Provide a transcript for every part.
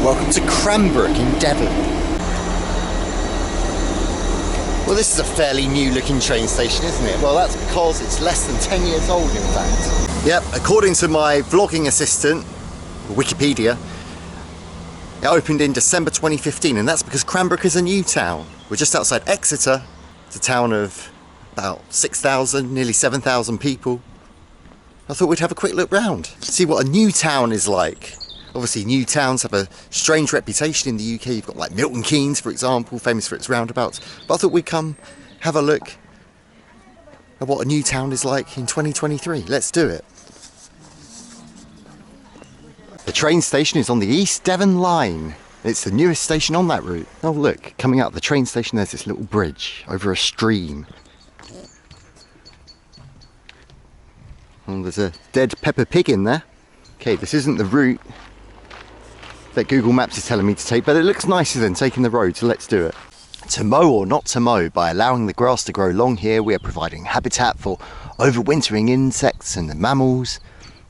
welcome to Cranbrook in Devon. Well, this is a fairly new looking train station, isn't it? Well, that's because it's less than 10 years old, in fact. Yep, according to my vlogging assistant, Wikipedia, it opened in December 2015, and that's because Cranbrook is a new town. We're just outside Exeter. It's a town of about 6,000, nearly 7,000 people. I thought we'd have a quick look round, see what a new town is like. Obviously, new towns have a strange reputation in the UK. You've got like Milton Keynes, for example, famous for its roundabouts. But I thought we'd come have a look at what a new town is like in 2023. Let's do it. The train station is on the East Devon line. It's the newest station on that route. Oh look, coming out of the train station there's this little bridge over a stream. And there's a dead Peppa Pig in there. Okay, this isn't the route that Google Maps is telling me to take, but it looks nicer than taking the road, so let's do it. To mow or not to mow, by allowing the grass to grow long here, we are providing habitat for overwintering insects and the mammals,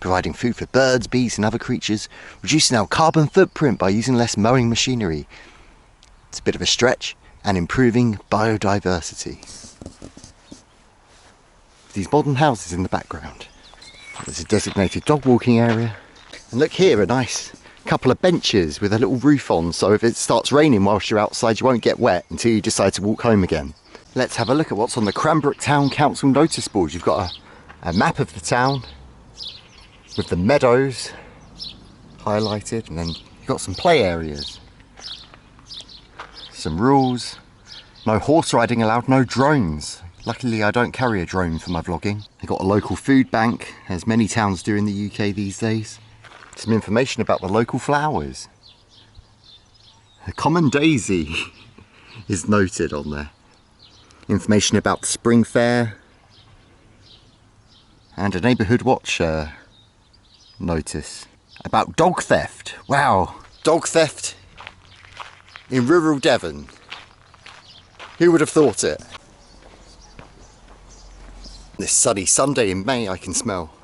providing food for birds, bees and other creatures, reducing our carbon footprint by using less mowing machinery. It's a bit of a stretch, and improving biodiversity. These modern houses in the background. There's a designated dog walking area. And look here, a nice couple of benches with a little roof on, so if it starts raining whilst you're outside you won't get wet until you decide to walk home again. Let's have a look at what's on the Cranbrook Town Council notice board. You've got a map of the town with the meadows highlighted, and then you've got some play areas. Some rules: no horse riding allowed, no drones. Luckily I don't carry a drone for my vlogging. They've got a local food bank, as many towns do in the UK these days. Some information about the local flowers. The common daisy is noted on there. Information about the spring fair. And a neighbourhood watch notice about dog theft. Wow, dog theft in rural Devon. Who would have thought it? This sunny Sunday in May I can smell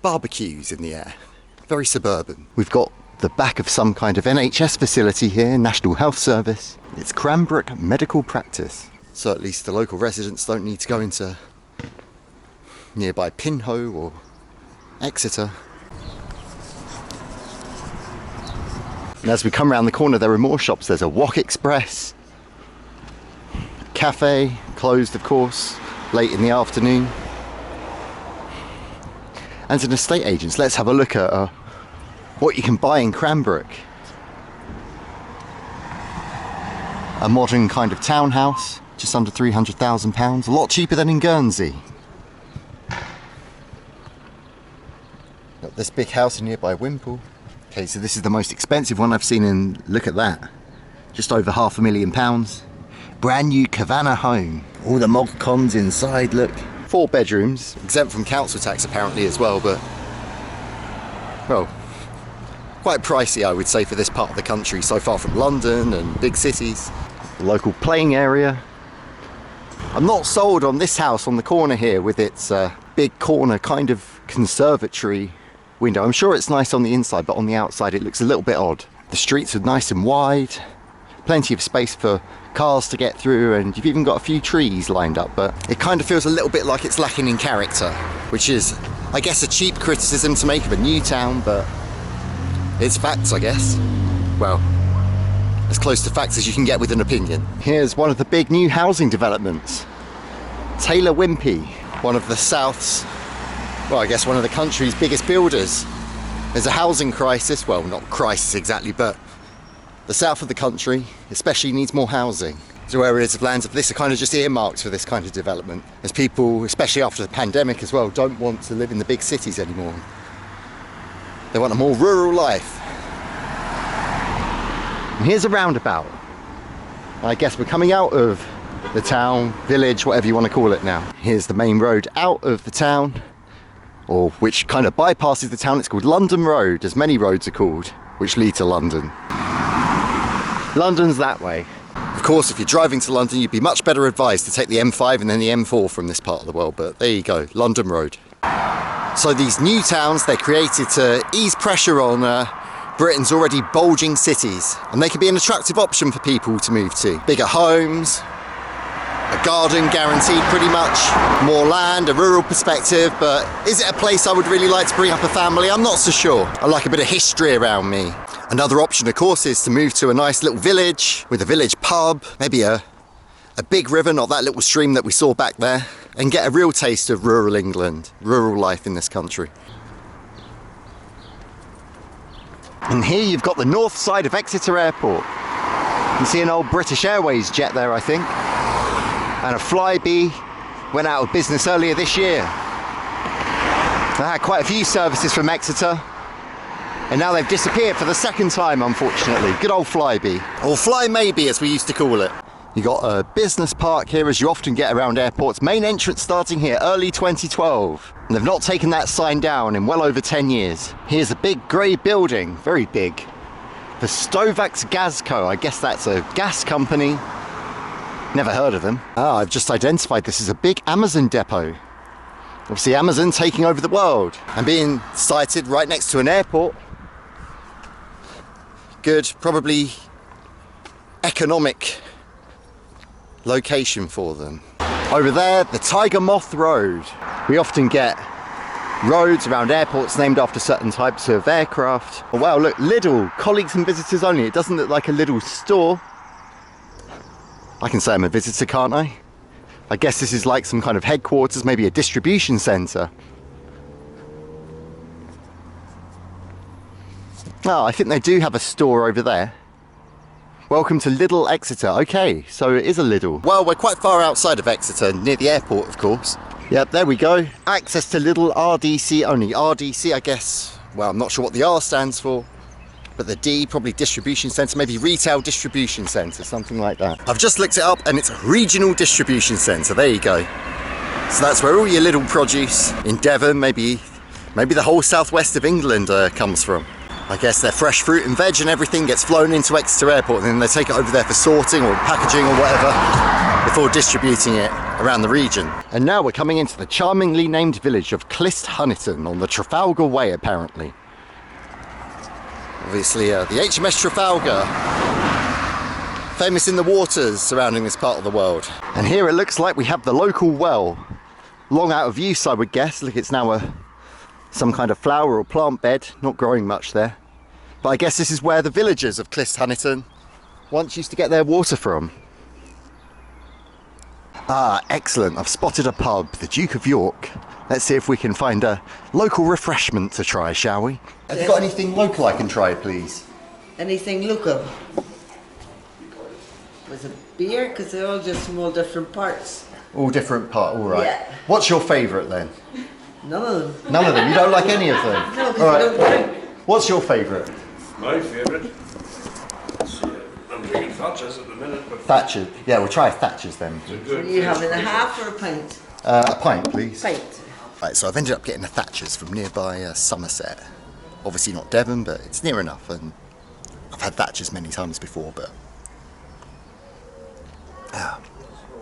barbecues in the air. Very suburban. We've got the back of some kind of NHS facility here, National Health Service. It's Cranbrook Medical Practice. So at least the local residents don't need to go into nearby Pinho or Exeter. And as we come around the corner there are more shops. There's a Wok Express, cafe, closed of course, late in the afternoon. And an estate agents. Let's have a look at what you can buy in Cranbrook. A modern kind of townhouse, just under £300,000, a lot cheaper than in Guernsey. Got this big house in nearby Wimple. Okay, so this is the most expensive one I've seen, and look at that. Just over £500,000. Brand new Cavanna home. All the mod cons inside, look. 4 bedrooms, exempt from council tax apparently as well, but, well, quite pricey I would say for this part of the country, so far from London and big cities. The local playing area. I'm not sold on this house on the corner here with its big corner kind of conservatory window. I'm sure it's nice on the inside, but on the outside it looks a little bit odd. The streets are nice and wide, plenty of space for cars to get through, and you've even got a few trees lined up, but it kind of feels a little bit like it's lacking in character, which is, I guess, a cheap criticism to make of a new town, but it's facts, I guess. Well, as close to facts as you can get with an opinion. Here's one of the big new housing developments. Taylor Wimpey, one of the South's, well, I guess one of the country's biggest builders. There's a housing crisis, well, not crisis exactly, but the south of the country especially needs more housing. So areas of lands of this are kind of just earmarked for this kind of development, as people, especially after the pandemic as well, don't want to live in the big cities anymore. They want a more rural life. And here's a roundabout. I guess we're coming out of the town, village, whatever you want to call it now. Here's the main road out of the town, or which kind of bypasses the town. It's called London Road, as many roads are called, which lead to London. London's that way. Of course, if you're driving to London, you'd be much better advised to take the M5 and then the M4 from this part of the world, but there you go, London Road. So these new towns, they're created to ease pressure on Britain's already bulging cities, and they could be an attractive option for people to move to. Bigger homes, a garden guaranteed pretty much, more land, a rural perspective, but is it a place I would really like to bring up a family? I'm not so sure. I like a bit of history around me. Another option, of course, is to move to a nice little village with a village pub, maybe a big river, not that little stream that we saw back there, and get a real taste of rural England, rural life in this country. And here you've got the north side of Exeter Airport. You can see an old British Airways jet there, I think. And a Flybe went out of business earlier this year. They had quite a few services from Exeter, and now they've disappeared for the second time, unfortunately. Good old Flybe, or Fly Maybe as we used to call it. You got a business park here, as you often get around airports. Main entrance starting here early 2012. And they've not taken that sign down in well over 10 years. Here's a big grey building, very big. The Stovax Gazco, I guess that's a gas company. Never heard of them. Ah, I've just identified this as a big Amazon depot. Obviously Amazon taking over the world and being sited right next to an airport. Good, probably economic location for them. Over there, the Tiger Moth Road. We often get roads around airports named after certain types of aircraft. Oh wow, look, Lidl, colleagues and visitors only. It doesn't look like a Lidl store. I can say I'm a visitor, can't I? I guess this is like some kind of headquarters, maybe a distribution centre. Oh, I think they do have a store over there. Welcome to Lidl Exeter. Okay, so it is a Lidl. Well, we're quite far outside of Exeter, near the airport, of course. Yep, there we go. Access to Lidl RDC only. RDC, I guess, well, I'm not sure what the R stands for, but the D, probably distribution centre, maybe retail distribution centre, something like that. I've just looked it up and it's a regional distribution centre. There you go. So that's where all your Lidl produce in Devon, maybe the whole southwest of England comes from. I guess their fresh fruit and veg and everything gets flown into Exeter Airport, and then they take it over there for sorting or packaging or whatever before distributing it around the region. And now we're coming into the charmingly named village of Clisthuniton on the Trafalgar Way, apparently. Obviously the HMS Trafalgar, famous in the waters surrounding this part of the world. And here it looks like we have the local well. Long out of use, I would guess. Look, it's now some kind of flower or plant bed, not growing much there. But I guess this is where the villagers of Clisthuniton once used to get their water from. Ah, excellent. I've spotted a pub, the Duke of York. Let's see if we can find a local refreshment to try, shall we? Have you got anything local I can try, please? Anything local? Was it beer? Because they're all just from all different parts. All different part, all right. Yeah. What's your favourite then? None of them. None of them? You don't like any of them? No, because all right. I don't drink. What's your favourite? My favourite? I'm drinking Thatcher's at the minute. But Thatcher. Yeah, we'll try Thatcher's then. Are you having a half or a pint? A pint, please. Pint. Right, so I've ended up getting a Thatcher's from nearby Somerset. Obviously not Devon, but it's near enough, and I've had Thatcher's many times before, but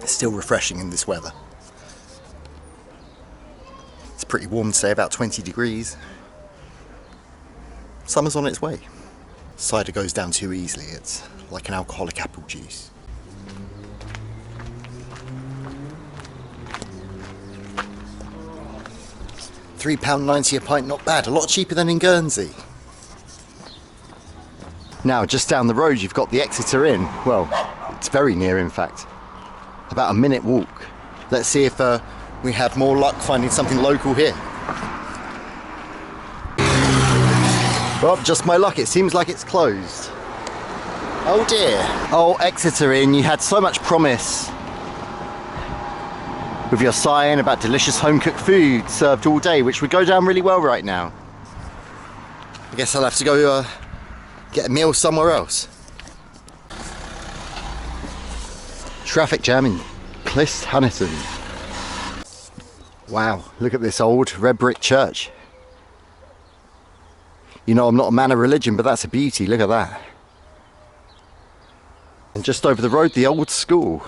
it's still refreshing in this weather. It's pretty warm today, about 20 degrees. Summer's on its way. Cider goes down too easily, it's like an alcoholic apple juice. £3.90 a pint, not bad, a lot cheaper than in Guernsey. Now, just down the road you've got the Exeter Inn. Well, it's very near in fact. About a minute walk. Let's see if we have more luck finding something local here. Well, just my luck, it seems like it's closed. Oh dear. Oh, Exeter Inn, you had so much promise with your sign about delicious home-cooked food served all day, which would go down really well right now. I guess I'll have to go get a meal somewhere else. Traffic jam in Clisthuniton. Wow, look at this old red brick church. You know, I'm not a man of religion, but that's a beauty, look at that. And just over the road, the old school.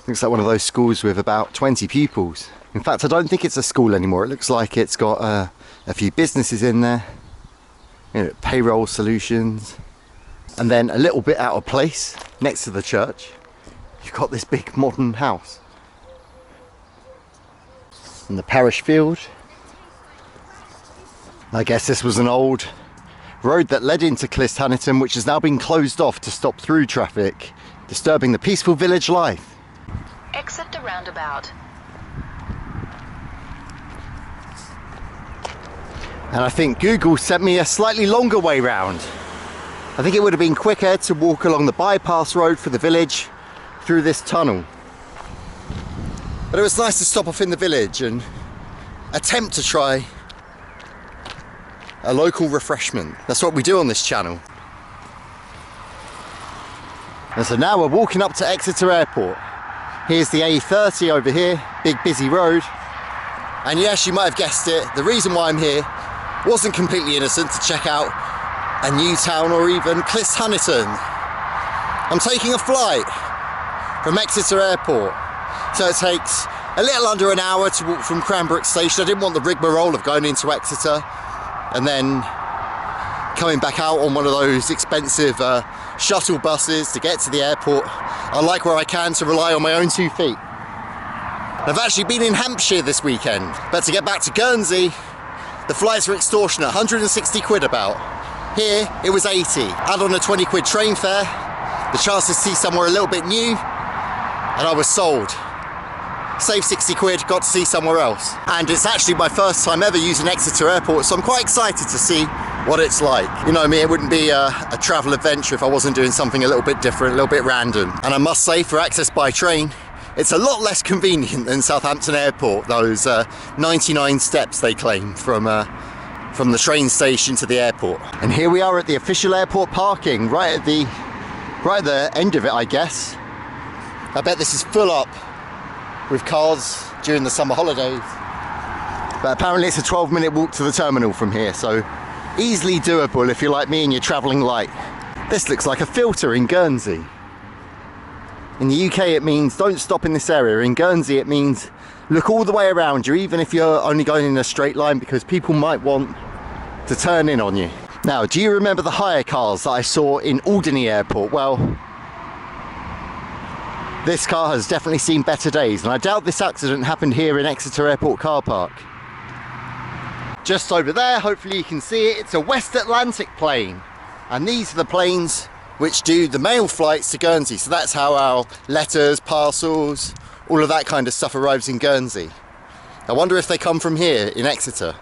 Looks like one of those schools with about 20 pupils. In fact, I don't think it's a school anymore. It looks like it's got a few businesses in there. You know, payroll solutions. And then a little bit out of place, next to the church, you've got this big modern house. And the parish field. I guess this was an old road that led into Clisthuniton, which has now been closed off to stop through traffic, disturbing the peaceful village life. Exit the roundabout. And I think Google sent me a slightly longer way round. I think it would have been quicker to walk along the bypass road for the village through this tunnel. But it was nice to stop off in the village and attempt to try a local refreshment. That's what we do on this channel. And so now we're walking up to Exeter Airport. Here's the A30 over here, big busy road. And yes, you might have guessed it, the reason why I'm here wasn't completely innocent, to check out a new town or even Clisthuniton. I'm taking a flight from Exeter Airport, so it takes a little under an hour to walk from Cranbrook Station. I didn't want the rigmarole of going into Exeter and then coming back out on one of those expensive shuttle buses to get to the airport. I like where I can to rely on my own 2 feet. I've actually been in Hampshire this weekend, but to get back to Guernsey, the flights were extortionate, 160 quid about. Here, it was 80. Add on a 20 quid train fare, the chance to see somewhere a little bit new, and I was sold. Saved 60 quid, got to see somewhere else. And it's actually my first time ever using Exeter Airport, so I'm quite excited to see what it's like. You know me, it wouldn't be a travel adventure if I wasn't doing something a little bit different, a little bit random. And I must say, for access by train, it's a lot less convenient than Southampton Airport, those 99 steps they claim from the train station to the airport. And here we are at the official airport parking, right at the end of it, I guess. I bet this is full up with cars during the summer holidays. But apparently it's a 12-minute walk to the terminal from here, so easily doable if you're like me and you're travelling light. This looks like a filter in Guernsey. In the UK it means don't stop in this area. In Guernsey it means look all the way around you, even if you're only going in a straight line, because people might want to turn in on you. Now, do you remember the hire cars that I saw in Alderney Airport? Well, this car has definitely seen better days, and I doubt this accident happened here in Exeter Airport car park. Just over there, hopefully you can see it, it's a West Atlantic plane, and these are the planes which do the mail flights to Guernsey. So that's how our letters, parcels, all of that kind of stuff arrives in Guernsey. I wonder if they come from here in Exeter.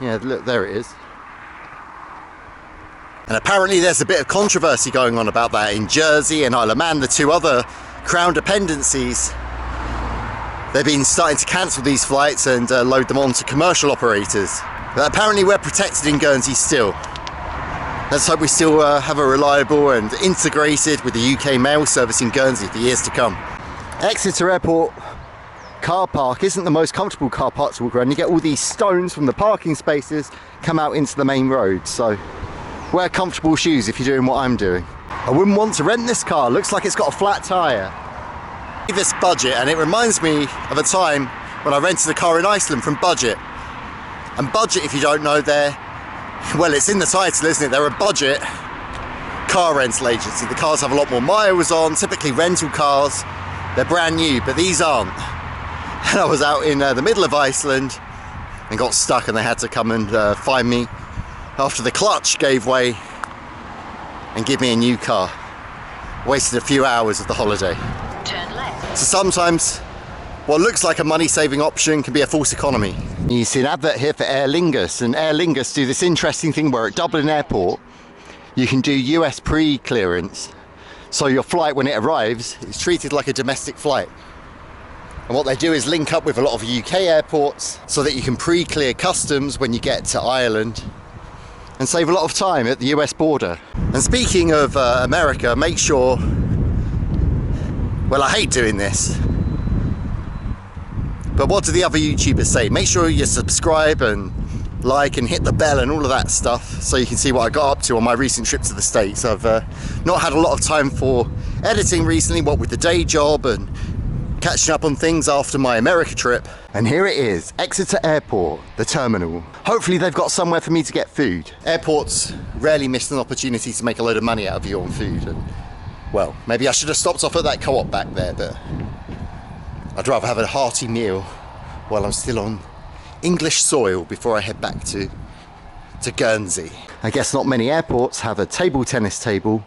Yeah, look, there it is. And apparently there's a bit of controversy going on about that in Jersey and Isle of Man, the 2 other Crown dependencies. They've been starting to cancel these flights and load them on to commercial operators. But apparently we're protected in Guernsey still. Let's hope we still have a reliable and integrated with the UK mail service in Guernsey for years to come. Exeter Airport car park isn't the most comfortable car park to walk around. You get all these stones from the parking spaces come out into the main road, so wear comfortable shoes if you're doing what I'm doing. I wouldn't want to rent this car, looks like it's got a flat tyre. This Budget, and it reminds me of a time when I rented a car in Iceland from Budget. And Budget, if you don't know, well, it's in the title, isn't it? They're a budget car rental agency. The cars have a lot more miles on, typically rental cars. They're brand new, but these aren't. And I was out in the middle of Iceland and got stuck, and they had to come and find me after the clutch gave way and give me a new car. Wasted a few hours of the holiday. Turn left. So sometimes what looks like a money-saving option can be a false economy. You see an advert here for Aer Lingus, and Aer Lingus do this interesting thing where at Dublin Airport you can do US pre-clearance, so your flight when it arrives is treated like a domestic flight. And what they do is link up with a lot of UK airports so that you can pre-clear customs when you get to Ireland and save a lot of time at the US border. And speaking of America, make sure, well, I hate doing this, but what do the other YouTubers say? Make sure you subscribe and like and hit the bell and all of that stuff so you can see what I got up to on my recent trip to the States. I've not had a lot of time for editing recently, what with the day job and catching up on things after my America trip. And here it is, Exeter Airport, the terminal. Hopefully they've got somewhere for me to get food. Airports rarely miss an opportunity to make a load of money out of you on food. And, well, maybe I should have stopped off at that co-op back there, but I'd rather have a hearty meal while I'm still on English soil before I head back to Guernsey. I guess not many airports have a table tennis table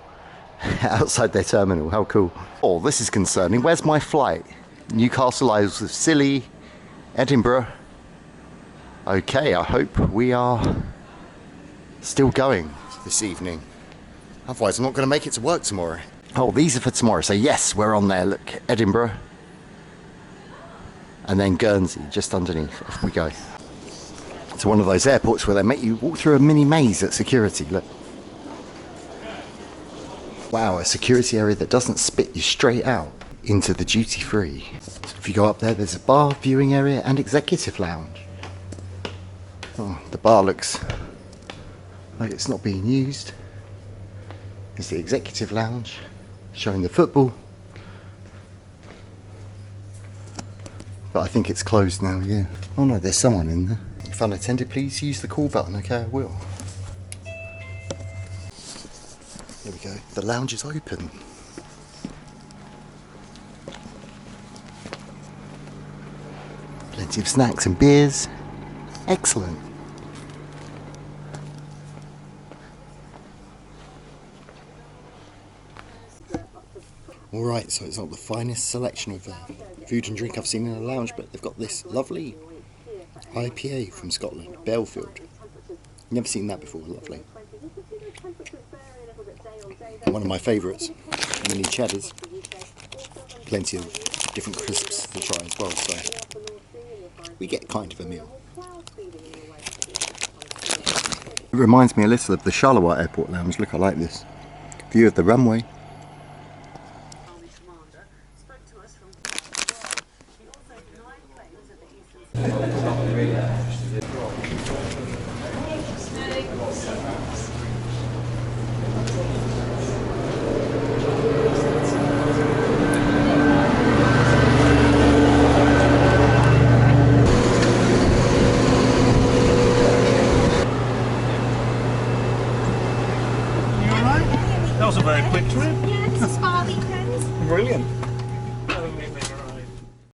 outside their terminal. How cool. Oh, this is concerning. Where's my flight? Newcastle, Isles of Scilly, Edinburgh. Okay, I hope we are still going this evening. Otherwise, I'm not going to make it to work tomorrow. Oh, these are for tomorrow. So yes, we're on there. Look, Edinburgh. And then Guernsey, just underneath. Off we go. To one of those airports where they make you walk through a mini maze at security. Look. Wow, a security area that doesn't spit you straight out into the duty free. So if you go up there, there's a bar, viewing area and executive lounge. Oh, the bar looks like it's not being used. There's the executive lounge showing the football. But I think it's closed now, yeah. Oh no, there's someone in there. If unattended, please use the call button. Okay, I will. There we go. The lounge is open. Plenty of snacks and beers. Excellent. Alright, so it's not the finest selection of food and drink I've seen in a lounge, but they've got this lovely IPA from Scotland, Belfield. Never seen that before, lovely. And one of my favourites, mini cheddars. Plenty of different crisps to try as well, so we get kind of a meal. It reminds me a little of the Charleroi Airport lounge. Look, I like this. View of the runway. That was a very quick trip. Yeah, this is spa weekend. Brilliant.